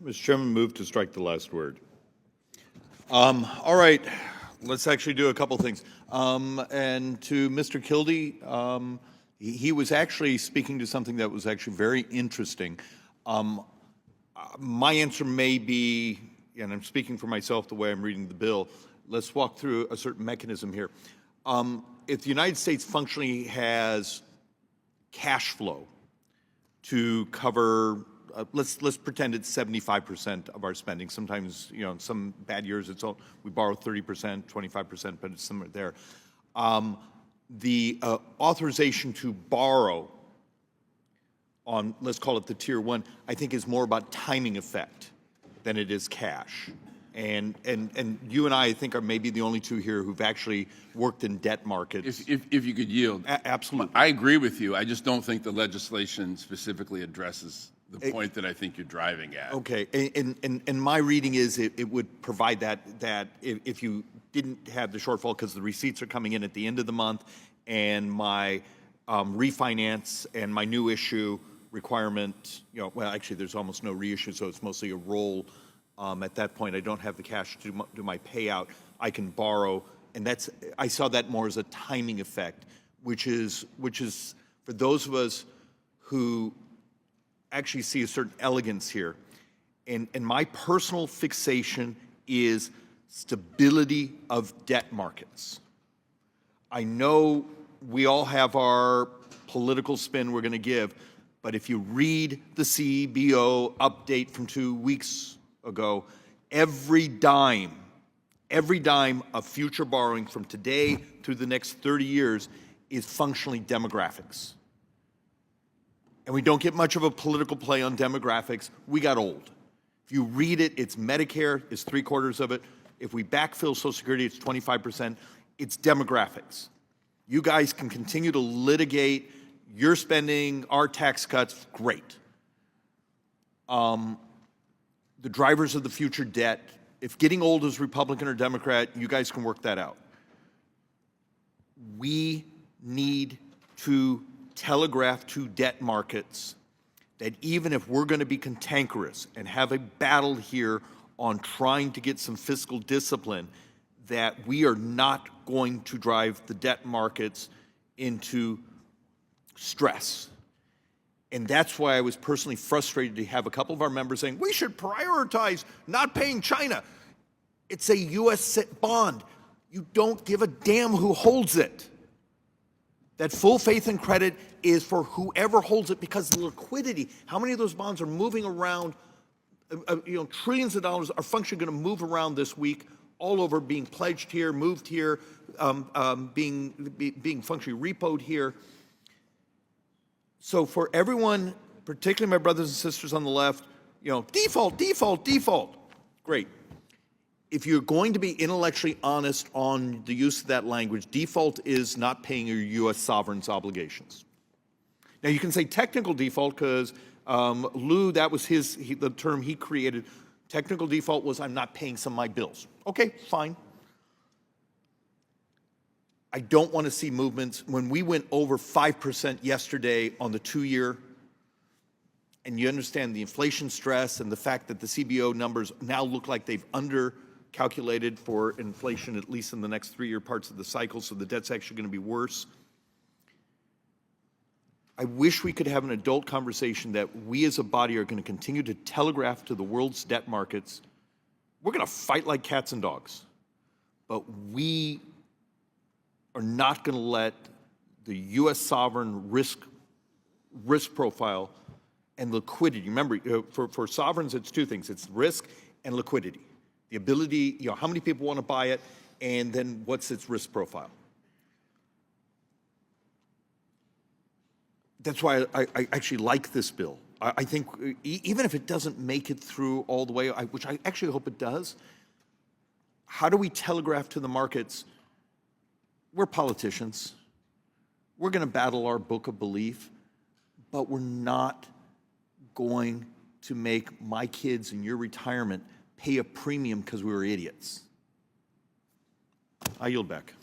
Mr. Chairman, move to strike the last word. All right, let's actually do a couple things. And to Mr. Kildee, he was actually speaking to something that was actually very interesting. My answer may be, and I'm speaking for myself the way I'm reading the bill, let's walk through a certain mechanism here. If the United States functionally has cash flow to cover, let's pretend it's 75% of our spending. Sometimes, you know, in some bad years, we borrow 30%, 25%, but it's somewhere there. The authorization to borrow on, let's call it the tier one, I think is more about timing effect than it is cash. And you and I think, are maybe the only two here who've actually worked in debt markets. If you could yield. Absolutely. I agree with you. I just don't think the legislation specifically addresses the point that I think you're driving at. Okay, and my reading is it would provide that if you didn't have the shortfall because the receipts are coming in at the end of the month and my refinance and my new issue requirement, you know, well, actually there's almost no reissue, so it's mostly a roll. At that point, I don't have the cash to do my payout. I can borrow, and I saw that more as a timing effect, which is for those of us who actually see a certain elegance here. And my personal fixation is stability of debt markets. I know we all have our political spin we're going to give, but if you read the CBO update from 2 weeks ago, every dime of future borrowing from today through the next 30 years is functionally demographics. And we don't get much of a political play on demographics. We got old. If you read it, it's Medicare is 3/4 of it. If we backfill Social Security, it's 25%. It's demographics. You guys can continue to litigate your spending, our tax cuts, great. The drivers of the future debt, if getting old is Republican or Democrat, you guys can work that out. We need to telegraph to debt markets that even if we're going to be cantankerous and have a battle here on trying to get some fiscal discipline, that we are not going to drive the debt markets into stress. And that's why I was personally frustrated to have a couple of our members saying, we should prioritize not paying China. It's a U.S. bond. You don't give a damn who holds it. That full faith and credit is for whoever holds it because the liquidity, how many of those bonds are moving around, trillions of dollars are functionally going to move around this week all over, being pledged here, moved here, being functionally repoed here. So for everyone, particularly my brothers and sisters on the left, default, default, default. Great. If you're going to be intellectually honest on the use of that language, default is not paying your U.S. sovereign's obligations. Now you can say technical default because Lou, that was the term he created. Technical default was I'm not paying some of my bills. Okay, fine. I don't want to see movements. When we went over 5% yesterday on the 2-year, and you understand the inflation stress and the fact that the CBO numbers now look like they've under-calculated for inflation, at least in the next 3-year parts of the cycle, so the debt's actually going to be worse. I wish we could have an adult conversation that we as a body are going to continue to telegraph to the world's debt markets. We're going to fight like cats and dogs, but we are not going to let the U.S. sovereign risk profile and liquidity. Remember, for sovereigns, it's two things. It's risk and liquidity. The ability, how many people want to buy it, and then what's its risk profile. That's why I actually like this bill. I think even if it doesn't make it through all the way, which I actually hope it does, how do we telegraph to the markets, we're politicians, we're going to battle our book of belief, but we're not going to make my kids in your retirement pay a premium because we were idiots. I yield back.